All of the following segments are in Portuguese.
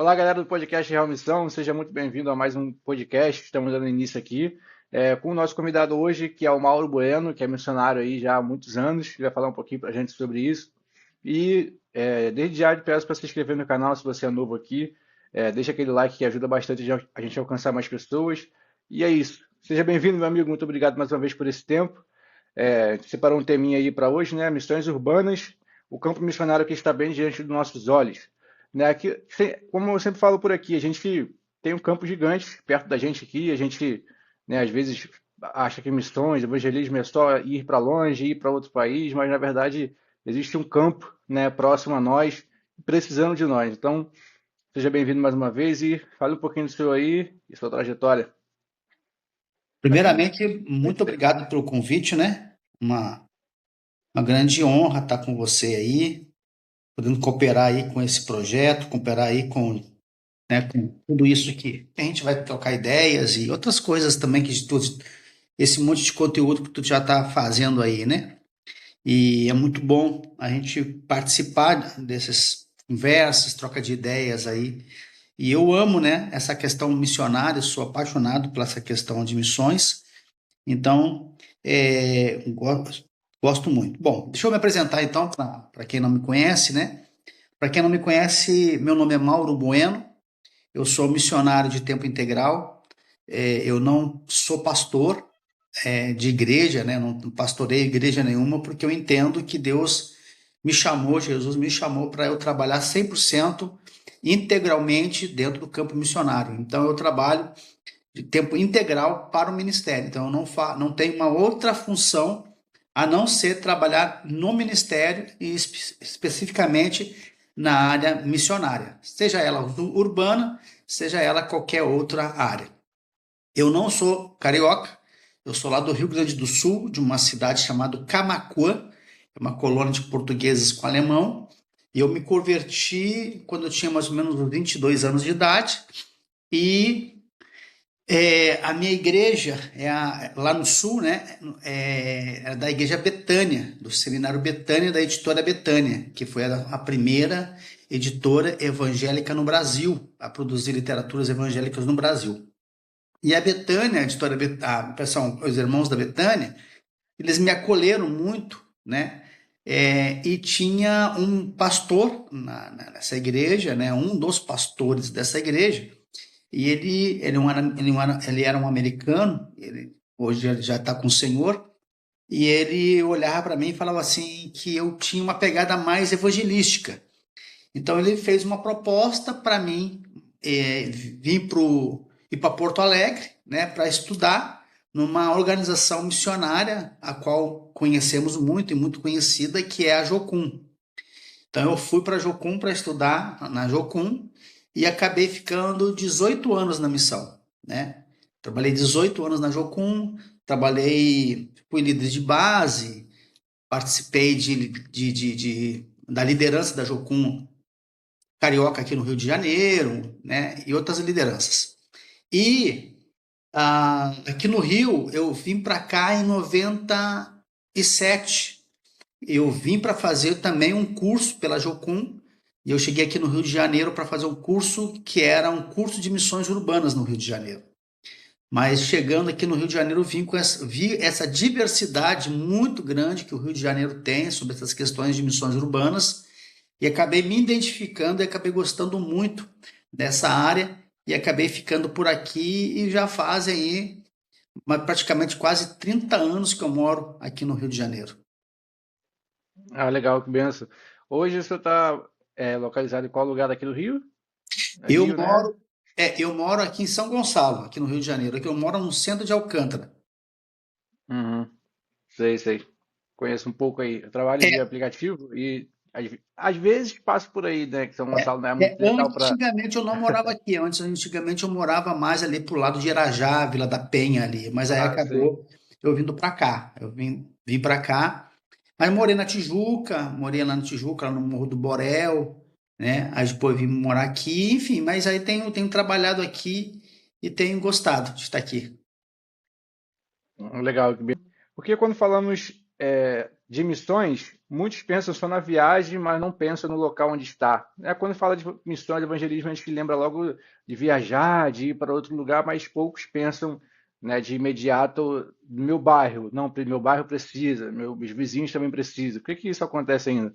Olá, galera do podcast Real Missão, seja muito bem-vindo a mais um podcast. Estamos dando início aqui com o nosso convidado hoje, que é o Mauro Bueno, que é missionário aí já há muitos anos. Ele vai falar um pouquinho para a gente sobre isso. E desde já eu peço para se inscrever no canal se você é novo aqui. Deixa aquele like que ajuda bastante a gente a alcançar mais pessoas. E é isso. Seja bem-vindo, meu amigo. Muito obrigado mais uma vez por esse tempo. A gente separou um teminha aí para hoje, né? Missões urbanas, o campo missionário que está bem diante dos nossos olhos. Né? Aqui, como eu sempre falo por aqui, a gente tem um campo gigante perto da gente aqui, a gente, né, às vezes acha que missões, evangelismo é só ir para longe, ir para outro país, mas na verdade existe um campo, né, próximo a nós, precisando de nós. Então, seja bem-vindo mais uma vez e fale um pouquinho do seu aí e sua trajetória. Primeiramente, muito obrigado pelo convite, né? Uma grande honra estar com você aí, podendo cooperar aí com esse projeto, cooperar aí com tudo isso que a gente vai trocar ideias e outras coisas também esse monte de conteúdo que tu já está fazendo aí, né? E é muito bom a gente participar dessas conversas, troca de ideias aí. E eu amo, né, essa questão missionária, sou apaixonado por essa questão de missões. Então, gosto muito. Bom, deixa eu me apresentar então para quem não me conhece, né? Para quem não me conhece, meu nome é Mauro Bueno, eu sou missionário de tempo integral, eu não sou pastor de igreja, né? Não pastorei igreja nenhuma, porque eu entendo que Deus me chamou, Jesus me chamou para eu trabalhar 100% integralmente dentro do campo missionário. Então, eu trabalho de tempo integral para o ministério. Então, eu não tenho uma outra função a não ser trabalhar no ministério e especificamente na área missionária, seja ela urbana, seja ela qualquer outra área. Eu não sou carioca, eu sou lá do Rio Grande do Sul, de uma cidade chamada Camaquã, é uma colônia de portugueses com alemão, e eu me converti quando eu tinha mais ou menos 22 anos de idade, e a minha igreja lá no sul, né? É da igreja Betânia, do seminário Betânia, da editora Betânia, que foi a primeira editora evangélica no Brasil, a produzir literaturas evangélicas no Brasil. E a Betânia, a editora os irmãos da Betânia, eles me acolheram muito, né? E tinha um pastor nessa igreja, né? Um dos pastores dessa igreja, e ele era um americano, hoje ele já está com o Senhor, e ele olhava para mim e falava assim que eu tinha uma pegada mais evangelística. Então ele fez uma proposta para mim ir para Porto Alegre, né, para estudar numa organização missionária, a qual conhecemos muito e muito conhecida, que é a Jocum. Então eu fui para a Jocum para estudar na Jocum e acabei ficando 18 anos na missão, né? Trabalhei 18 anos na Jocum, fui líder de base, participei da liderança da Jocum Carioca aqui no Rio de Janeiro, né? E outras lideranças. E aqui no Rio eu vim para cá em 97. Eu vim para fazer também um curso pela Jocum, e eu cheguei aqui no Rio de Janeiro para fazer um curso que era um curso de missões urbanas no Rio de Janeiro. Mas chegando aqui no Rio de Janeiro, vi essa diversidade muito grande que o Rio de Janeiro tem sobre essas questões de missões urbanas, e acabei me identificando e acabei gostando muito dessa área, e acabei ficando por aqui, e já fazem aí praticamente quase 30 anos que eu moro aqui no Rio de Janeiro. Ah, legal, que benção. Hoje você está localizado em qual lugar daqui do Rio? É Eu Rio, né? moro, eu moro aqui em São Gonçalo, aqui no Rio de Janeiro. Aqui eu moro no centro de Alcântara. Uhum. Sei, sei. Conheço um pouco aí. Eu trabalho de É, aplicativo e às vezes passo por aí, né? Que São Gonçalo não é muito legal para. antigamente eu não morava aqui. Antigamente eu morava mais ali pro lado de Irajá, Vila da Penha ali. Mas aí Ah, sei. acabou eu vindo para cá. Vim para cá. Mas morei na Tijuca, morei lá na Tijuca, lá no Morro do Borel, né? Aí depois vim morar aqui, enfim. Mas aí tenho trabalhado aqui e tenho gostado de estar aqui. Legal. Porque quando falamos de missões, muitos pensam só na viagem, mas não pensam no local onde está. Quando fala de missões de evangelismo, a gente lembra logo de viajar, de ir para outro lugar, mas poucos pensam, né, de imediato no meu bairro. Não, meu bairro precisa, meus vizinhos também precisam. Por que que isso acontece ainda?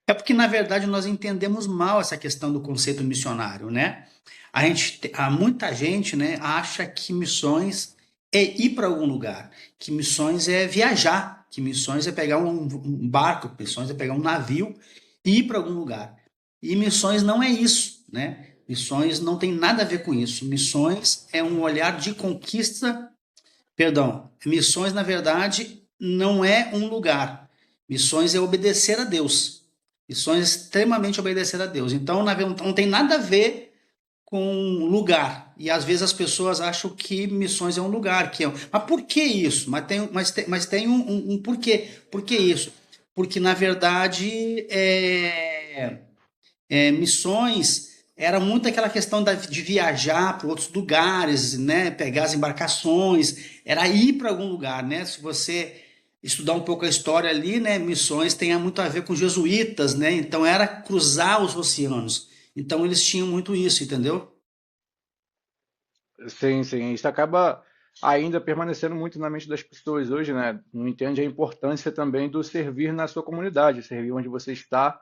É porque, na verdade, nós entendemos mal essa questão do conceito missionário, né? Há muita gente, né, acha que missões é ir para algum lugar, que missões é viajar, que missões é pegar um barco, missões é pegar um navio e ir para algum lugar. E missões não é isso, né? Missões não tem nada a ver com isso. Missões é um olhar de conquista. Perdão, missões, na verdade, não é um lugar. Missões é obedecer a Deus. Missões é extremamente obedecer a Deus. Então, não tem nada a ver com lugar. E às vezes as pessoas acham que missões é um lugar. Mas por que isso? Mas tem um porquê. Por que isso? Porque, na verdade, missões era muito aquela questão de viajar para outros lugares, né? Pegar as embarcações, era ir para algum lugar, né? Se você estudar um pouco a história ali, né? Missões tem muito a ver com jesuítas, né? Então era cruzar os oceanos. Então eles tinham muito isso, entendeu? Sim, sim. Isso acaba ainda permanecendo muito na mente das pessoas hoje, né? Não entende a importância também do servir na sua comunidade, servir onde você está.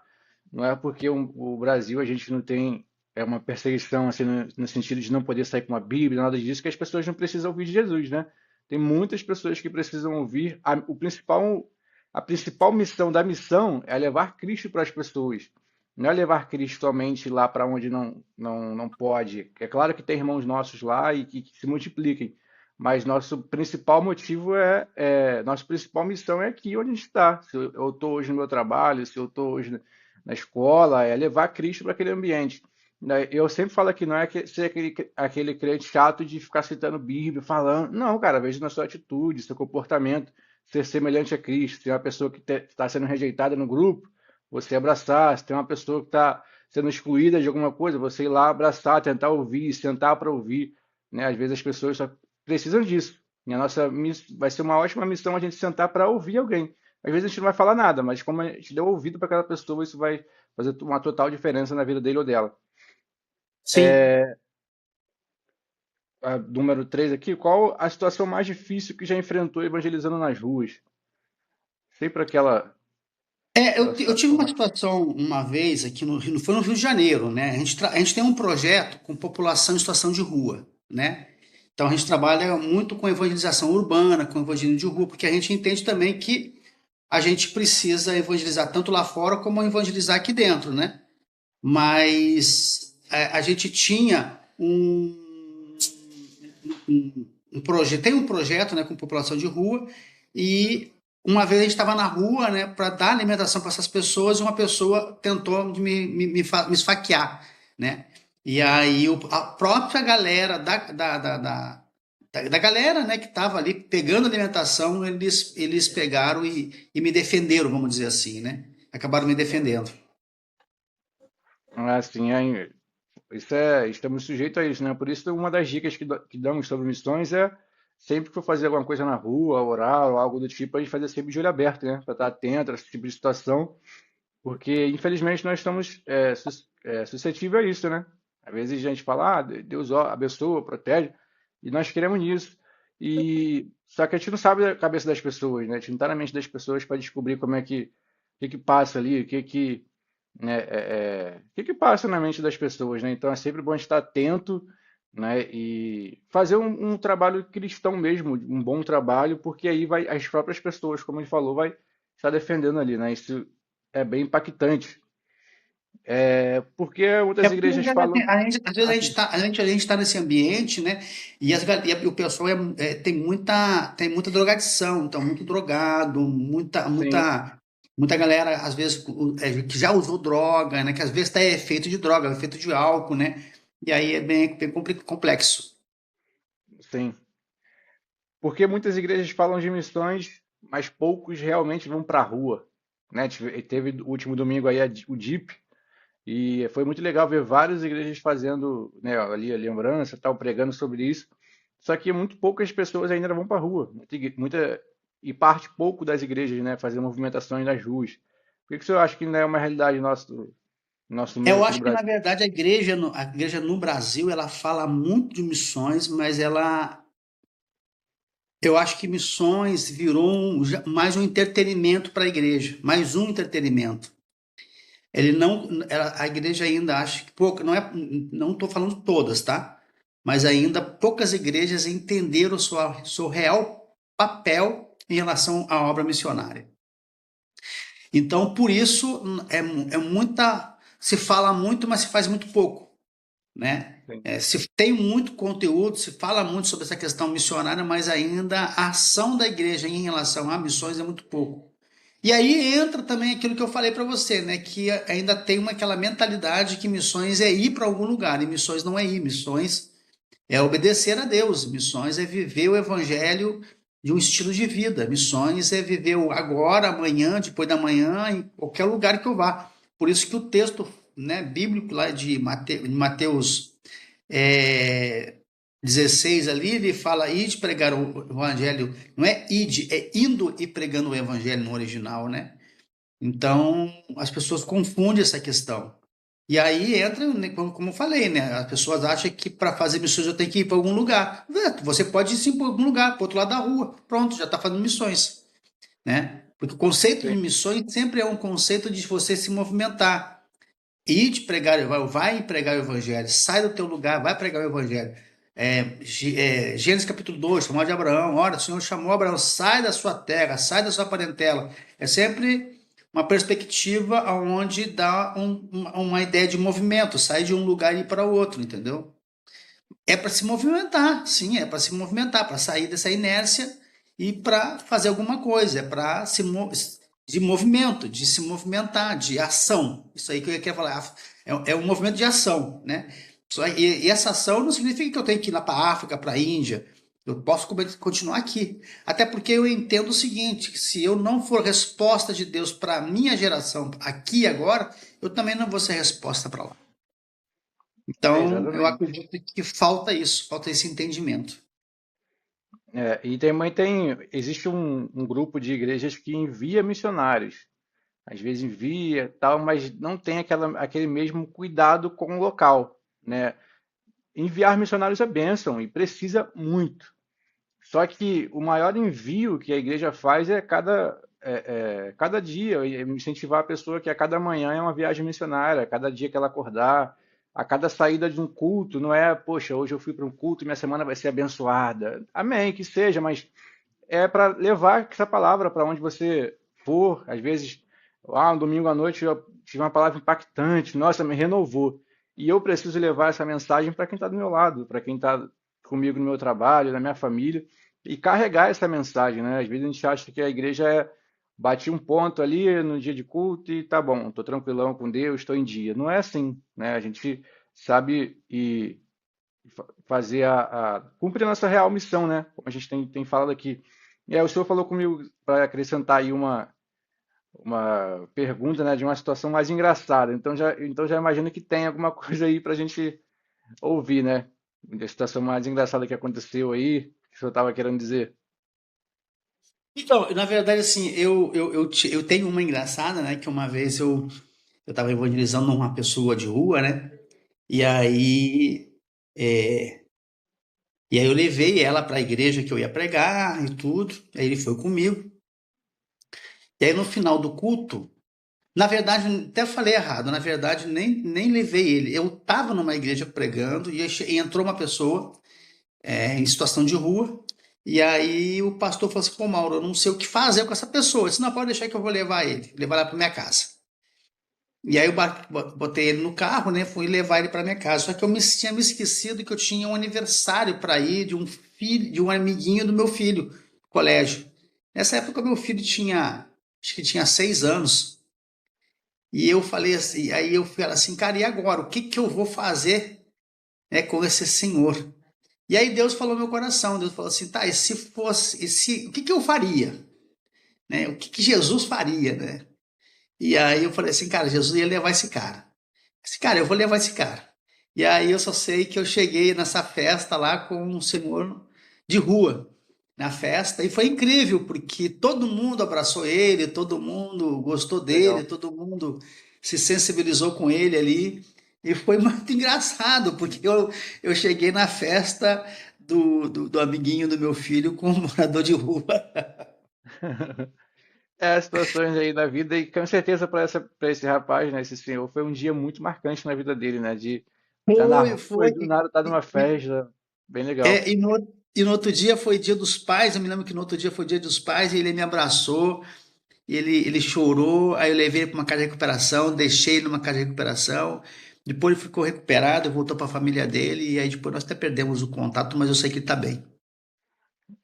Não é porque o Brasil a gente não tem uma perseguição assim no sentido de não poder sair com uma Bíblia, nada disso, que as pessoas não precisam ouvir de Jesus, né? Tem muitas pessoas que precisam ouvir a principal missão da missão é levar Cristo para as pessoas. Não é levar Cristo somente lá para onde não pode. É claro que tem irmãos nossos lá e que se multipliquem, mas nosso principal motivo nossa principal missão é aqui onde a gente está. Se eu estou hoje no meu trabalho, se eu estou hoje na escola, é levar Cristo para aquele ambiente. Né? Eu sempre falo aqui, não é ser aquele crente chato de ficar citando Bíblia, falando. Não, cara, veja na sua atitude, seu comportamento, ser semelhante a Cristo. Se é uma pessoa que está sendo rejeitada no grupo, você abraçar. Se tem uma pessoa que está sendo excluída de alguma coisa, você ir lá abraçar, tentar ouvir, sentar para ouvir. Né? Às vezes as pessoas só precisam disso. E vai ser uma ótima missão a gente sentar para ouvir alguém. Às vezes a gente não vai falar nada, mas como a gente deu ouvido para aquela pessoa, isso vai fazer uma total diferença na vida dele ou dela. Sim. A número 3 aqui, qual a situação mais difícil que já enfrentou evangelizando nas ruas? Sempre aquela Eu tive situação uma mais. situação uma vez aqui foi no Rio de Janeiro, né? A gente tem um projeto com população em situação de rua, né? Então a gente trabalha muito com evangelização urbana, com evangelismo de rua, porque a gente entende também que a gente precisa evangelizar tanto lá fora como evangelizar aqui dentro, né? Mas a gente tinha um projeto, tem um projeto, né, com população de rua, e uma vez a gente estava na rua, né, para dar alimentação para essas pessoas, e uma pessoa tentou me esfaquear, né? E aí a própria galera da galera, né, que estava ali pegando alimentação, eles pegaram e me defenderam, vamos dizer assim, né? Acabaram me defendendo. Assim, estamos sujeitos a isso, né? Por isso, uma das dicas que damos sobre missões é sempre que for fazer alguma coisa na rua, orar ou algo do tipo, a gente fazer sempre de olho aberto, né? Para estar atento a esse tipo de situação, porque infelizmente nós estamos suscetíveis a isso, né? Às vezes a gente fala, Deus abençoa, protege, e nós queremos isso. E só que a gente não sabe a cabeça das pessoas, né? A gente não está na mente das pessoas para descobrir como o que que passa ali, o que que passa na mente das pessoas, né? Então é sempre bom estar atento, né? E fazer um trabalho cristão mesmo, um bom trabalho, porque aí vai as próprias pessoas, como ele falou, vai estar defendendo ali, né? Isso é bem impactante. Porque É outras porque igrejas falam às vezes assim, a gente tá nesse ambiente, né? E o pessoal tem muita drogadição, então muito drogado, sim, muita galera, às vezes, que já usou droga, né? Que às vezes tá efeito de droga, efeito de álcool, né? E aí é bem complexo. sim. Porque muitas igrejas falam de missões, mas poucos realmente vão para a rua, né? Teve o último domingo aí o DIP. E foi muito legal ver várias igrejas fazendo, né, ali a lembrança, tal, pregando sobre isso. Só que muito poucas pessoas ainda vão para a rua. e parte pouco das igrejas, né, fazer movimentações nas ruas. Por que que o senhor acha que não é uma realidade nosso meio Eu aqui no acho que, na Brasil? verdade, a igreja no Brasil, ela fala muito de missões, mas eu acho que missões virou mais um entretenimento para a igreja, mais um entretenimento. Ele não, a igreja ainda acha que pouco, não estou falando todas, tá? Mas ainda poucas igrejas entenderam seu real papel em relação à obra missionária. Então, por isso, é muita, se fala muito, mas se faz muito pouco, né? Sim. Se tem muito conteúdo, se fala muito sobre essa questão missionária, mas ainda a ação da igreja em relação a missões é muito pouco. E aí entra também aquilo que eu falei para você, né? Que ainda tem aquela mentalidade que missões é ir para algum lugar, e missões não é ir, missões é obedecer a Deus, missões é viver o evangelho de um estilo de vida, missões é viver o agora, amanhã, depois da manhã, em qualquer lugar que eu vá. Por isso que o texto, né, bíblico lá de Mateus 16 ali, ele fala ide pregar o evangelho, não é ide, é indo e pregando o evangelho no original, né? Então, as pessoas confundem essa questão. E aí entra, né, como eu falei, né? As pessoas acham que para fazer missões eu tenho que ir para algum lugar. Você pode ir sim para algum lugar, para outro lado da rua. Pronto, já está fazendo missões, né? Porque o conceito de Sim. missões sempre é um conceito de você se movimentar. Ir de pregar, vai pregar o evangelho, sai do teu lugar, vai pregar o evangelho. Gênesis capítulo 2, chamou de Abraão, ora, o Senhor chamou Abraão, sai da sua terra, sai da sua parentela. É sempre uma perspectiva onde dá uma ideia de movimento, sai de um lugar e ir para o outro, entendeu? É para se movimentar, sim, é para se movimentar, para sair dessa inércia e para fazer alguma coisa, é para de movimento, de se movimentar, de ação. Isso aí que eu queria falar, é um movimento de ação, né? E essa ação não significa que eu tenho que ir lá para a África, para a Índia. Eu posso continuar aqui. Até porque eu entendo o seguinte, que se eu não for resposta de Deus para a minha geração aqui e agora, eu também não vou ser resposta para lá. Então, eu Exatamente. acredito que falta isso, falta esse entendimento. E existe um grupo de igrejas que envia missionários. Às vezes envia, tal, mas não tem aquele mesmo cuidado com o local, né? Enviar missionários é bênção e precisa muito. Só que o maior envio que a igreja faz é cada dia, incentivar a pessoa que a cada manhã é uma viagem missionária, a cada dia que ela acordar, a cada saída de um culto, não é, poxa, hoje eu fui para um culto e minha semana vai ser abençoada. Amém, que seja, mas é para levar essa palavra para onde você for. Às vezes, um domingo à noite eu tive uma palavra impactante, nossa, me renovou. E eu preciso levar essa mensagem para quem está do meu lado, para quem está comigo no meu trabalho, na minha família, e carregar essa mensagem, né? Às vezes a gente acha que a igreja bati um ponto ali no dia de culto e tá bom, estou tranquilão com Deus, estou em dia. Não é assim, né? A gente sabe fazer cumprir a nossa real missão, né? Como a gente tem falado aqui. O senhor falou comigo para acrescentar aí uma pergunta, né, de uma situação mais engraçada. Então já imagino que tem alguma coisa aí para a gente ouvir, né? Da situação mais engraçada que aconteceu aí, que o senhor estava querendo dizer. Então, na verdade, assim, eu tenho uma engraçada, né? Que uma vez eu estava evangelizando uma pessoa de rua, né? E aí, é, e aí eu levei ela para a igreja que eu ia pregar e tudo. Aí ele foi comigo. E aí no final do culto, na verdade, até falei errado, na verdade, nem levei ele. Eu estava numa igreja pregando e aí entrou uma pessoa em situação de rua. E aí o pastor falou assim: pô, Mauro, eu não sei o que fazer com essa pessoa. Eu disse: não, pode deixar que eu vou levar ele, levar ela para minha casa. E aí eu botei ele no carro, né? Fui levar ele para minha casa. Só que tinha me esquecido que eu tinha um aniversário para ir de um filho, de um amiguinho do meu filho, do colégio. Nessa época meu filho tinha, acho que tinha 6 anos. E eu falei assim, aí eu falei assim, cara, e agora? O que que eu vou fazer, né, com esse senhor? E aí Deus falou no meu coração, Deus falou assim, tá, e se fosse, o que que eu faria? Né? O que que Jesus faria, né? E aí eu falei assim, cara, Jesus ia levar esse cara. Esse cara, eu vou levar esse cara. E aí eu só sei que eu cheguei nessa festa lá com um senhor de rua. na festa, e foi incrível, porque todo mundo abraçou ele, todo mundo gostou dele, Legal. todo mundo se sensibilizou com ele ali, e foi muito engraçado, porque eu cheguei na festa do amiguinho do meu filho com um morador de rua. É, situações aí da vida, e com certeza para esse rapaz, né, esse senhor, foi um dia muito marcante na vida dele, né, de estar na Foi, rua e foi. do nada estar numa festa, bem legal. E no outro dia foi dia dos pais, eu me lembro que no outro dia foi dia dos pais, e ele me abraçou, e ele chorou, aí eu levei ele para uma casa de recuperação, deixei ele numa casa de recuperação, depois ele ficou recuperado, voltou para a família dele, e aí depois nós até perdemos o contato, mas eu sei que ele está bem.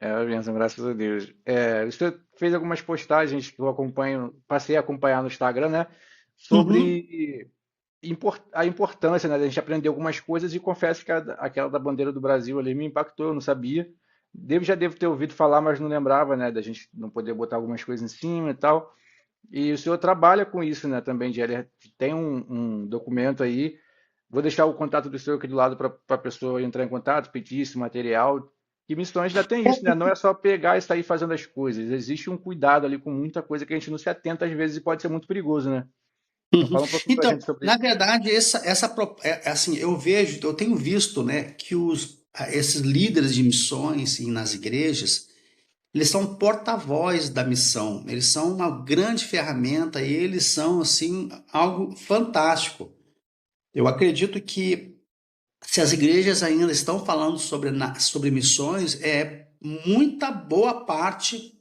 É, benção, graças a Deus. É, você fez algumas postagens que eu acompanho, passei a acompanhar no Instagram, né, Uhum. sobre a importância, né, da gente aprender algumas coisas, e confesso que aquela da bandeira do Brasil ali me impactou, eu não sabia. Já devo ter ouvido falar, mas não lembrava, né, da gente não poder botar algumas coisas em cima e tal. E o senhor trabalha com isso, né, também, Gélia. Tem um documento aí. Vou deixar o contato do senhor aqui do lado para a pessoa entrar em contato, pedir esse material. E missões ainda tem isso, né? Não é só pegar e sair fazendo as coisas. Existe um cuidado ali com muita coisa que a gente não se atenta às vezes e pode ser muito perigoso, né? Então Uhum. fala um pouquinho para a Então, gente sobre na isso. verdade, assim, eu tenho visto, né, que esses líderes de missões e nas igrejas, eles são porta-voz da missão, eles são uma grande ferramenta e eles são, assim, algo fantástico. Eu acredito que se as igrejas ainda estão falando sobre missões, muita boa parte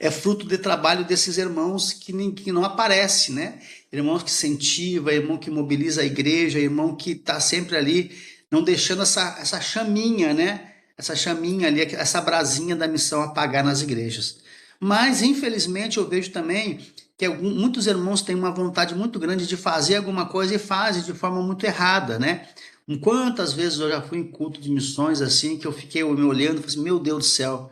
é fruto de trabalho desses irmãos que não aparece, né? Irmãos que incentiva, irmão que mobiliza a igreja, irmão que está sempre ali, não deixando essa chaminha, né? Essa chaminha ali, essa brasinha da missão apagar nas igrejas. Mas, infelizmente, eu vejo também que muitos irmãos têm uma vontade muito grande de fazer alguma coisa e fazem de forma muito errada, né? Quantas vezes eu já fui em culto de missões assim, que eu fiquei me olhando e falei assim, meu Deus do céu,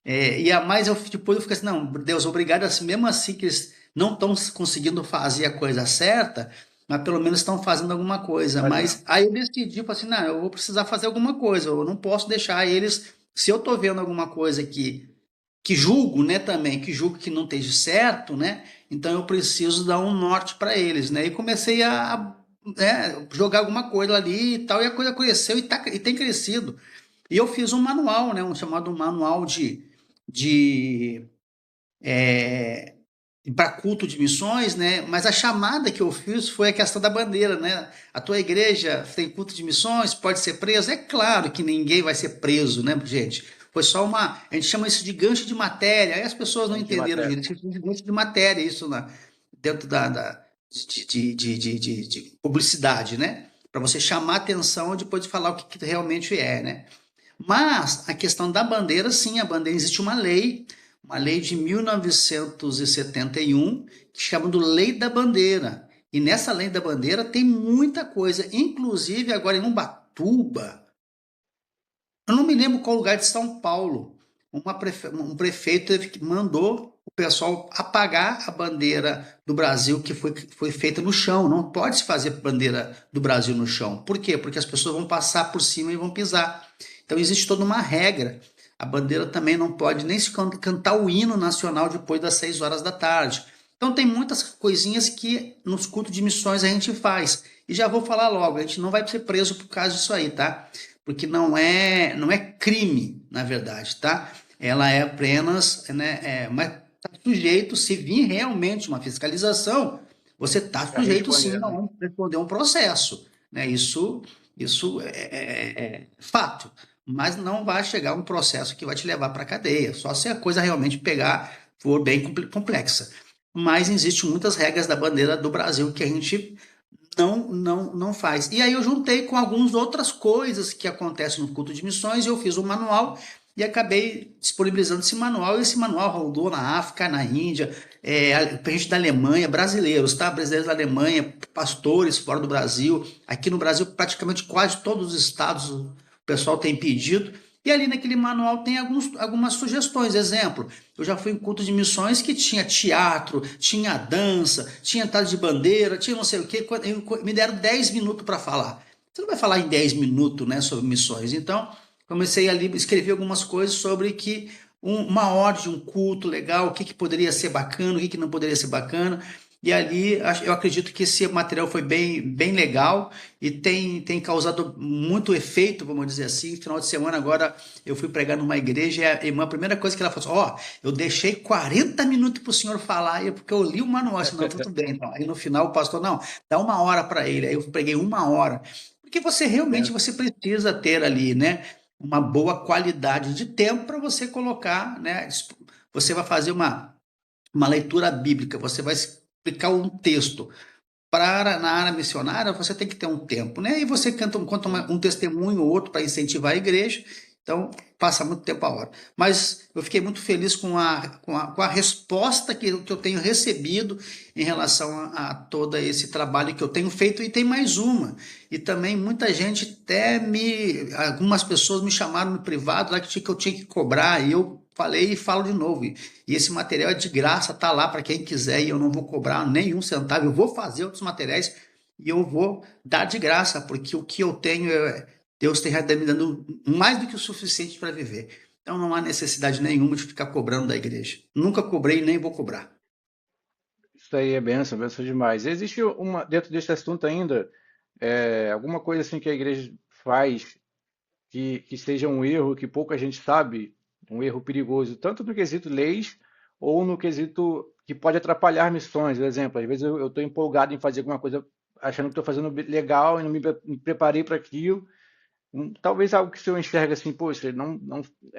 e a mais eu depois eu fico assim, não, Deus, obrigado, assim, mesmo assim que eles não estão conseguindo fazer a coisa certa, mas pelo menos estão fazendo alguma coisa. Fazendo. Mas aí eu decidi, falei assim, não, eu vou precisar fazer alguma coisa, eu não posso deixar eles, se eu estou vendo alguma coisa que julgo, né, também, que julgo que não esteja certo, né, então eu preciso dar um norte para eles, né, e comecei jogar alguma coisa ali e tal, e a coisa cresceu e tem crescido. E eu fiz um manual, né, um chamado manual de para culto de missões, né? Mas a chamada que eu fiz foi a questão da bandeira, né? A tua igreja tem culto de missões, pode ser preso? É claro que ninguém vai ser preso, né, gente? Foi só a gente chama isso de gancho de matéria. Aí as pessoas não Antes de entenderam matéria. direito, de gancho de matéria, isso dentro de publicidade, né? Para você chamar a atenção e depois falar o que realmente é, né? Mas a questão da bandeira, sim, a bandeira existe uma lei de 1971, que chama do Lei da Bandeira. E nessa Lei da Bandeira tem muita coisa, inclusive agora em Ubatuba, eu não me lembro qual lugar de São Paulo, um prefeito mandou o pessoal apagar a bandeira do Brasil que foi feita no chão. Não pode se fazer bandeira do Brasil no chão. Por quê? Porque as pessoas vão passar por cima e vão pisar. Então existe toda uma regra. A bandeira também não pode nem se cantar o hino nacional depois das 6 horas da tarde. Então tem muitas coisinhas que nos cultos de missões a gente faz. E já vou falar logo, a gente não vai ser preso por causa disso aí, tá? Porque não é crime, na verdade, tá? Ela é apenas, né, mas tá sujeito, se vir realmente uma fiscalização, você está Para sujeito sim responder, a né? responder um processo, né? Isso é fato, mas não vai chegar um processo que vai te levar para a cadeia, só se a coisa realmente pegar, for bem complexa. Mas existem muitas regras da bandeira do Brasil que a gente não faz. E aí eu juntei com algumas outras coisas que acontecem no culto de missões, e eu fiz um manual e acabei disponibilizando esse manual. E esse manual rodou na África, na Índia, gente da Alemanha, brasileiros, tá? Brasileiros da Alemanha, pastores fora do Brasil. Aqui no Brasil, praticamente quase todos os estados o pessoal tem pedido. E ali naquele manual tem algumas sugestões. Exemplo, eu já fui em culto de missões que tinha teatro, tinha dança, tinha entrada de bandeira, tinha não sei o quê. Me deram 10 minutos para falar. Você não vai falar em 10 minutos, né, sobre missões. Então, comecei a escrever algumas coisas sobre que uma ordem, um culto legal, o que, que poderia ser bacana, o que, que não poderia ser bacana. E ali eu acredito que esse material foi bem legal e tem causado muito efeito, vamos dizer assim. Final de semana agora eu fui pregar numa igreja e a irmã, a primeira coisa que ela falou assim, ó, eu deixei 40 minutos para o senhor falar, porque eu li o manual, assim, não, tudo bem. Então. Aí no final o pastor, não, dá 1 hora para ele. Aí eu preguei 1 hora. Porque você realmente Benção. você precisa ter ali, né, uma boa qualidade de tempo para você colocar, né? Você vai fazer uma leitura bíblica, você vai explicar um texto. Na área missionária, você tem que ter um tempo, né? E você conta Sim. um testemunho ou outro para incentivar a igreja, então passa muito tempo a hora. Mas eu fiquei muito feliz com a resposta que eu tenho recebido em relação a todo esse trabalho que eu tenho feito, e tem mais uma. E também muita gente algumas pessoas me chamaram no privado lá que eu tinha que cobrar, e eu falei e falo de novo. E esse material é de graça, tá lá para quem quiser, e eu não vou cobrar nenhum centavo. Eu vou fazer outros materiais e eu vou dar de graça, porque o que eu tenho, Deus tem me dando mais do que o suficiente para viver. Então não há necessidade nenhuma de ficar cobrando da igreja. Nunca cobrei e nem vou cobrar. Isso aí é benção, benção demais. Existe dentro desse assunto ainda, alguma coisa assim que a igreja faz que seja um erro que pouca gente sabe, um erro perigoso, tanto no quesito leis ou no quesito que pode atrapalhar missões. Por exemplo, às vezes eu estou empolgado em fazer alguma coisa achando que estou fazendo legal e não me preparei para aquilo. Talvez algo que o senhor enxerga assim, poxa, a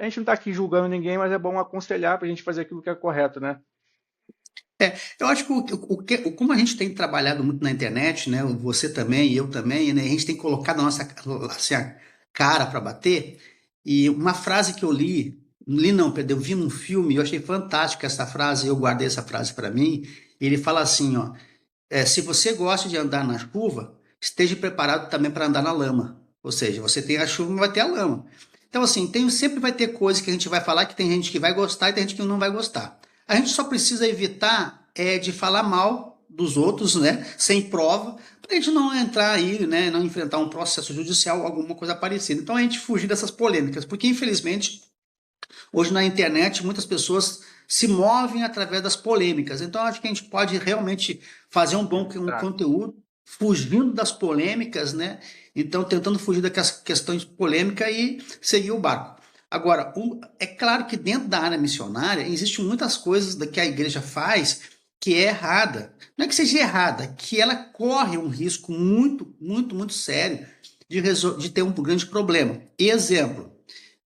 gente não está aqui julgando ninguém, mas é bom aconselhar para a gente fazer aquilo que é correto, né? Eu acho que como a gente tem trabalhado muito na internet, né? Você também e eu também, né? A gente tem colocado a nossa assim, a cara para bater. E uma frase que eu li não, perdão, eu vi num filme, eu achei fantástica essa frase, eu guardei essa frase para mim. Ele fala assim, ó, se você gosta de andar na chuva, esteja preparado também para andar na lama. Ou seja, você tem a chuva, mas vai ter a lama. Então, assim, sempre vai ter coisas que a gente vai falar que tem gente que vai gostar e tem gente que não vai gostar. A gente só precisa evitar de falar mal dos outros, né, sem prova, para a gente não entrar aí, né, não enfrentar um processo judicial ou alguma coisa parecida. Então, a gente fugir dessas polêmicas, porque infelizmente hoje na internet muitas pessoas se movem através das polêmicas. Então acho que a gente pode realmente fazer um Tá. conteúdo fugindo das polêmicas, né? Então tentando fugir daquelas questões polêmicas e seguir o barco. Agora, é claro que dentro da área missionária existem muitas coisas que a igreja faz que é errada. Não é que seja errada, que ela corre um risco muito, muito, muito sério de ter um grande problema. Exemplo,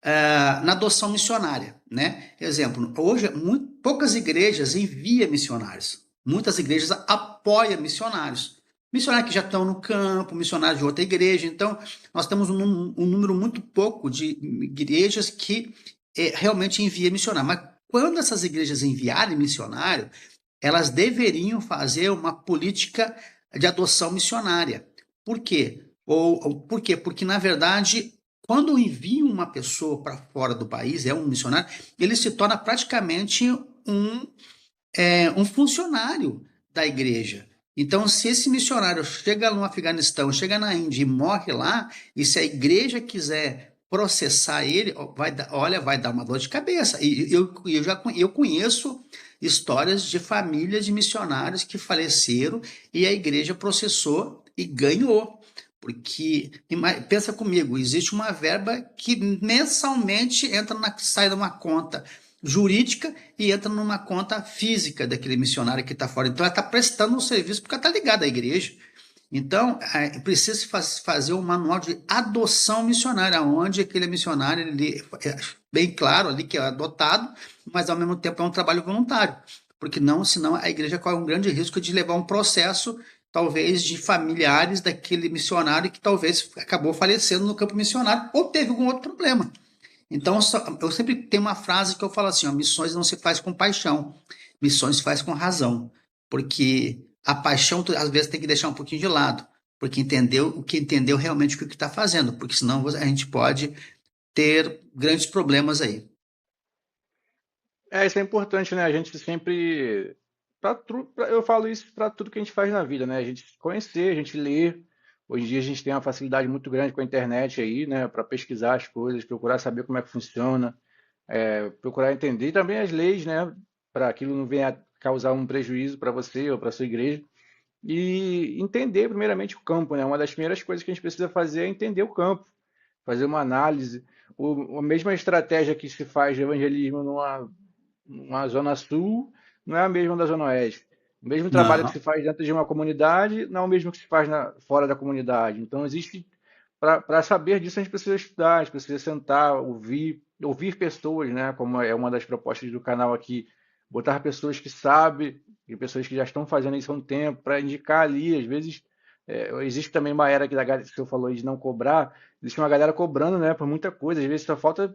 na adoção missionária, né? Exemplo, hoje poucas igrejas enviam missionários, muitas igrejas apoiam missionários, missionários que já estão no campo, missionários de outra igreja. Então, nós temos um número muito pouco de igrejas que realmente enviam missionário. Mas quando essas igrejas enviarem missionário, elas deveriam fazer uma política de adoção missionária. Por quê? Por quê? Porque, na verdade, quando enviam uma pessoa para fora do país, um missionário, ele se torna praticamente um, um funcionário da igreja. Então, se esse missionário chega no Afeganistão, chega na Índia e morre lá, e se a igreja quiser processar ele, vai dar uma dor de cabeça. E eu conheço histórias de famílias de missionários que faleceram e a igreja processou e ganhou. Porque, pensa comigo, existe uma verba que mensalmente sai de uma conta jurídica e entra numa conta física daquele missionário que está fora. Então, ela está prestando um serviço porque ela está ligada à igreja. Então, precisa fazer um manual de adoção missionária, onde aquele missionário, ele, bem claro ali que é adotado, mas ao mesmo tempo é um trabalho voluntário. Porque não, senão a igreja corre um grande risco de levar um processo, talvez, de familiares daquele missionário que talvez acabou falecendo no campo missionário ou teve algum outro problema. Então, eu sempre tenho uma frase que eu falo assim, ó, missões não se faz com paixão, missões se faz com razão, porque a paixão às vezes tem que deixar um pouquinho de lado, porque entendeu realmente o que está fazendo, porque senão a gente pode ter grandes problemas aí. Isso é importante, né? A gente sempre. Eu falo isso para tudo que a gente faz na vida, né? A gente conhecer, a gente ler Hoje em dia a gente tem uma facilidade muito grande com a internet aí, né, para pesquisar as coisas, procurar saber como é que funciona, procurar entender também as leis, né, para aquilo não venha a causar um prejuízo para você ou para sua igreja. E entender primeiramente o campo, né? Uma das primeiras coisas que a gente precisa fazer é entender o campo, fazer uma análise. A mesma estratégia que se faz de evangelismo numa zona sul não é a mesma da zona oeste. O mesmo trabalho que Não. se faz dentro de uma comunidade não é o mesmo que se faz fora da comunidade. Então, existe. Para saber disso, a gente precisa estudar, a gente precisa sentar, ouvir pessoas, né? Como é uma das propostas do canal aqui, botar pessoas que sabem e pessoas que já estão fazendo isso há um tempo para indicar ali. Às vezes, existe também uma era que da galera que você falou aí de não cobrar, existe uma galera cobrando, né, por muita coisa. Às vezes só falta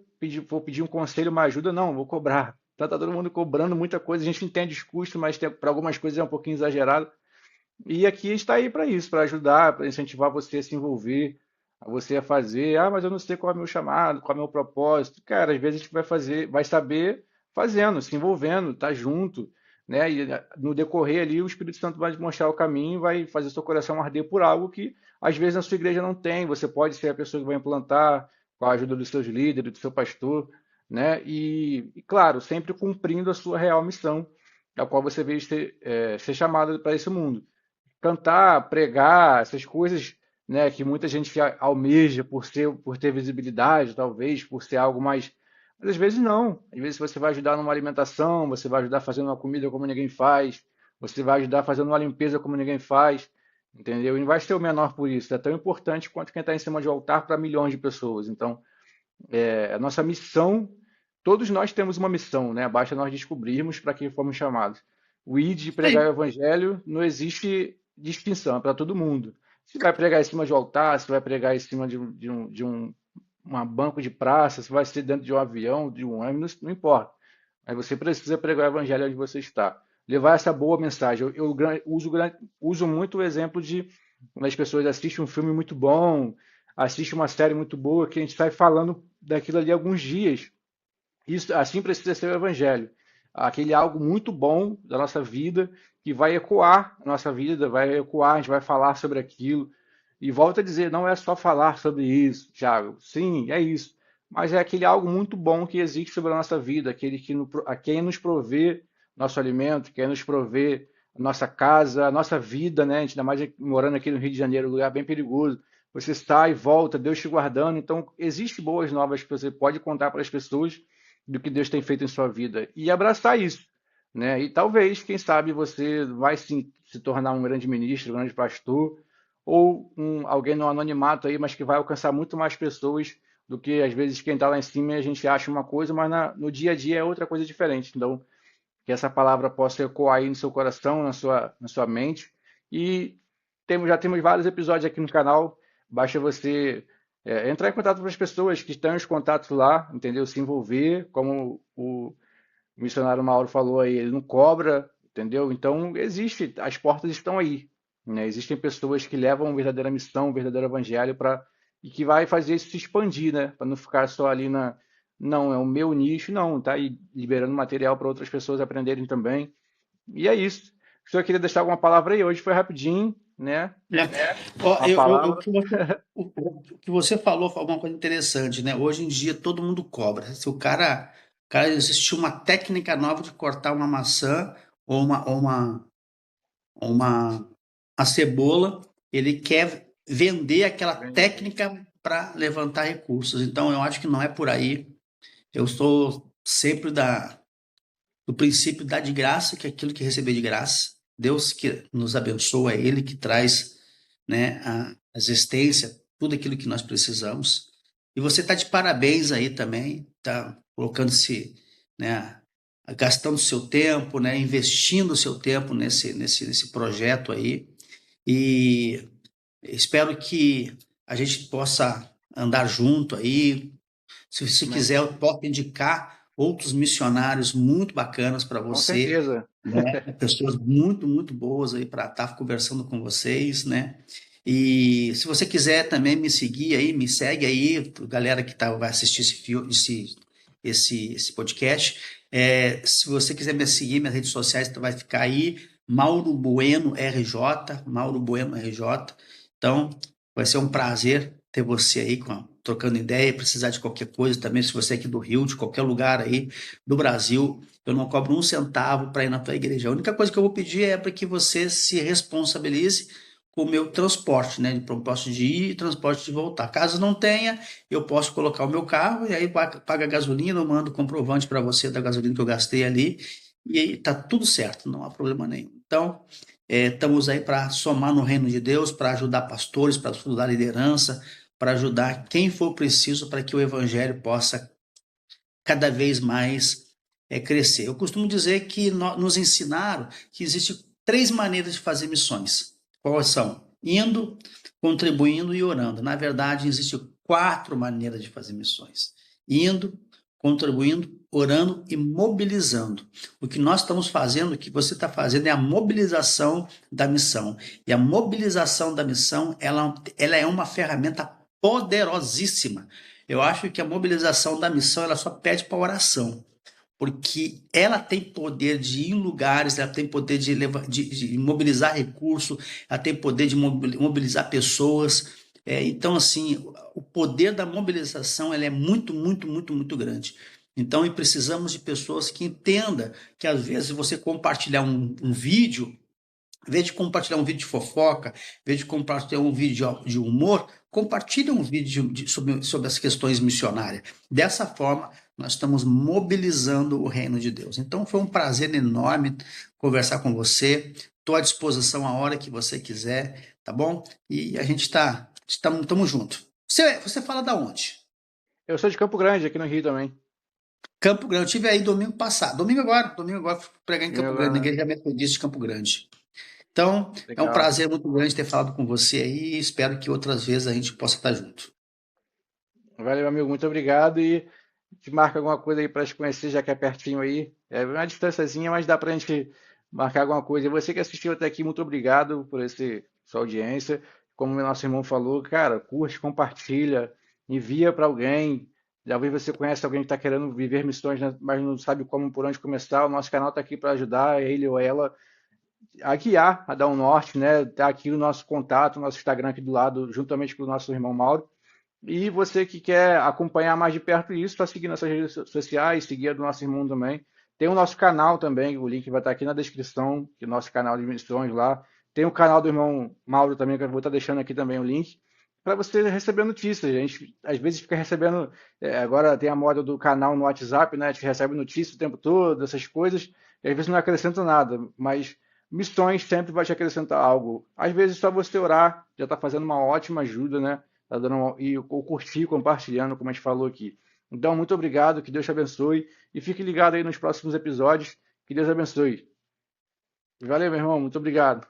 vou pedir um conselho, uma ajuda, não, vou cobrar. Então tá todo mundo cobrando muita coisa, a gente entende os custos, mas para algumas coisas é um pouquinho exagerado. E aqui está aí para isso, para ajudar, para incentivar você a se envolver, a você a fazer. Ah, mas eu não sei qual é o meu chamado, qual é o meu propósito. Cara, às vezes a gente vai fazer, vai saber fazendo, se envolvendo, tá junto, né? E no decorrer ali o Espírito Santo vai te mostrar o caminho, vai fazer seu coração arder por algo que às vezes na sua igreja não tem. Você pode ser a pessoa que vai implantar com a ajuda dos seus líderes, do seu pastor, né? E claro, sempre cumprindo a sua real missão, a qual você veio ser chamado para esse mundo cantar, pregar, essas coisas, né, que muita gente almeja por ter visibilidade, talvez, por ser algo mais. Mas às vezes não. Às vezes você vai ajudar numa alimentação, você vai ajudar fazendo uma comida como ninguém faz, você vai ajudar fazendo uma limpeza como ninguém faz, entendeu? E não vai ser o menor por isso. É tão importante quanto quem está em cima de um altar para milhões de pessoas. Então, a nossa missão, todos nós temos uma missão, né? Basta nós descobrirmos para que fomos chamados. O ID de pregar o Sim. evangelho não existe distinção, é para todo mundo. Se vai pregar em cima de um altar, se vai pregar em cima de uma banco de praça, se vai ser dentro de um avião, de um ônibus, não importa. Mas você precisa pregar o evangelho onde você está. Levar essa boa mensagem. Uso muito o exemplo de quando as pessoas assistem um filme muito bom, assistem uma série muito boa, que a gente sai falando daquilo ali alguns dias. Isso, assim precisa ser o evangelho. Aquele algo muito bom da nossa vida que vai ecoar a nossa vida, vai ecoar, a gente vai falar sobre aquilo. E volta a dizer, não é só falar sobre isso, Thiago. Sim, é isso. Mas é aquele algo muito bom que existe sobre a nossa vida, aquele a quem nos provê nosso alimento, quem nos provê a nossa casa, a nossa vida, né? A gente ainda mais morando aqui no Rio de Janeiro, um lugar bem perigoso. Você sai e volta, Deus te guardando. Então, existem boas novas que você pode contar para as pessoas do que Deus tem feito em sua vida e abraçar isso, né? E talvez, quem sabe, você vai sim se tornar um grande ministro, um grande pastor, ou alguém no anonimato aí, mas que vai alcançar muito mais pessoas do que às vezes quem está lá em cima e a gente acha uma coisa, mas no dia a dia é outra coisa diferente. Então, que essa palavra possa ecoar aí no seu coração, na sua mente. E já temos vários episódios aqui no canal. Basta você entrar em contato com as pessoas que estão os contatos lá, entendeu? Se envolver, como o missionário Mauro falou aí, ele não cobra, entendeu? Então, existe, as portas estão aí, né? Existem pessoas que levam uma verdadeira missão, um verdadeiro evangelho e que vai fazer isso se expandir, né? Para não ficar só ali não, é o meu nicho, não, tá aí liberando material para outras pessoas aprenderem também. E é isso. Se eu queria deixar alguma palavra aí, hoje foi rapidinho, né? Ó, Uma palavra. o que você falou foi uma coisa interessante, né? Hoje em dia todo mundo cobra. Se o cara existe uma técnica nova de cortar uma maçã ou uma a cebola, ele quer vender aquela técnica para levantar recursos. Então eu acho que não é por aí. Eu sou sempre do princípio da de graça, que é aquilo que receber de graça. Deus que nos abençoa, é Ele que traz, né, a existência, tudo aquilo que nós precisamos. E você está de parabéns aí também, está colocando-se, né, gastando seu tempo, né, investindo seu tempo nesse projeto aí. E espero que a gente possa andar junto aí. Se Amém. quiser, eu posso indicar outros missionários muito bacanas para Com você, certeza. né? Pessoas muito, muito boas aí para estar conversando com vocês, né? E se você quiser também me seguir aí, me segue aí, galera que vai assistir esse podcast. Se você quiser me seguir, minhas redes sociais vai ficar aí, Mauro Bueno RJ, Mauro Bueno RJ. Então, Vai ser um prazer ter você aí trocando ideia, precisar de qualquer coisa também, se você é aqui do Rio, de qualquer lugar aí do Brasil, eu não cobro um centavo para ir na tua igreja. A única coisa que eu vou pedir é para que você se responsabilize com o meu transporte, né? De propósito de ir e transporte de voltar. Caso não tenha, eu posso colocar o meu carro e aí paga a gasolina, eu mando comprovante para você da gasolina que eu gastei ali e aí tá tudo certo, não há problema nenhum. Então, estamos aí para somar no reino de Deus, para ajudar pastores, para ajudar liderança, para ajudar quem for preciso para que o evangelho possa cada vez mais crescer. Eu costumo dizer que nos ensinaram que existem 3 maneiras de fazer missões. Quais são? Indo, contribuindo e orando. Na verdade, existem 4 maneiras de fazer missões. Indo, contribuindo, orando e mobilizando. O que nós estamos fazendo, o que você está fazendo é a mobilização da missão. E a mobilização da missão, ela é uma ferramenta poderosíssima. Eu acho que a mobilização da missão ela só pede para oração, porque ela tem poder de ir em lugares, ela tem poder de mobilizar recursos, ela tem poder de mobilizar pessoas. Então, assim, o poder da mobilização ela é muito, muito, muito, muito grande. Então, e precisamos de pessoas que entendam que às vezes você compartilhar um vídeo, em vez de compartilhar um vídeo de fofoca, em vez de compartilhar um vídeo de humor, compartilhe um vídeo sobre as questões missionárias. Dessa forma, nós estamos mobilizando o reino de Deus. Então, foi um prazer enorme conversar com você. Estou à disposição a hora que você quiser, tá bom? E a gente estamos juntos. Você fala da onde? Eu sou de Campo Grande, aqui no Rio também. Campo Grande. Eu estive aí domingo passado. Domingo agora, fui pregar em E Campo Grande, na agora, Igreja Metodista de Campo Grande. Então, é um legal. prazer muito grande ter falado com você aí e espero que outras vezes a gente possa estar junto. Valeu, amigo, muito obrigado. E te marca alguma coisa aí para te conhecer, já que é pertinho aí. É uma distânciazinha, mas dá para a gente marcar alguma coisa. E você que assistiu até aqui, muito obrigado por sua audiência. Como o nosso irmão falou, cara, curte, compartilha, envia para alguém. Talvez você conhece alguém que está querendo viver missões, né, mas não sabe como, por onde começar. O nosso canal está aqui para ajudar ele ou ela a guiar, a dar um norte, né? Tá aqui o nosso contato, o nosso Instagram aqui do lado, juntamente com o nosso irmão Mauro. E você que quer acompanhar mais de perto isso, está seguindo nossas redes sociais, seguir a do nosso irmão também. Tem o nosso canal também, o link vai estar aqui na descrição, que é o nosso canal de missões lá. Tem o canal do irmão Mauro também, que eu vou estar deixando aqui também o link, para você receber notícias. A gente às vezes fica recebendo, agora tem a moda do canal no WhatsApp, né? A gente recebe notícias o tempo todo, essas coisas, e às vezes não acrescenta nada, mas missões sempre vai te acrescentar algo. Às vezes só você orar já está fazendo uma ótima ajuda, né? Tá dando ou curtir, compartilhando, como a gente falou aqui. Então, muito obrigado, que Deus te abençoe e fique ligado aí nos próximos episódios. Que Deus abençoe. Valeu, meu irmão, muito obrigado.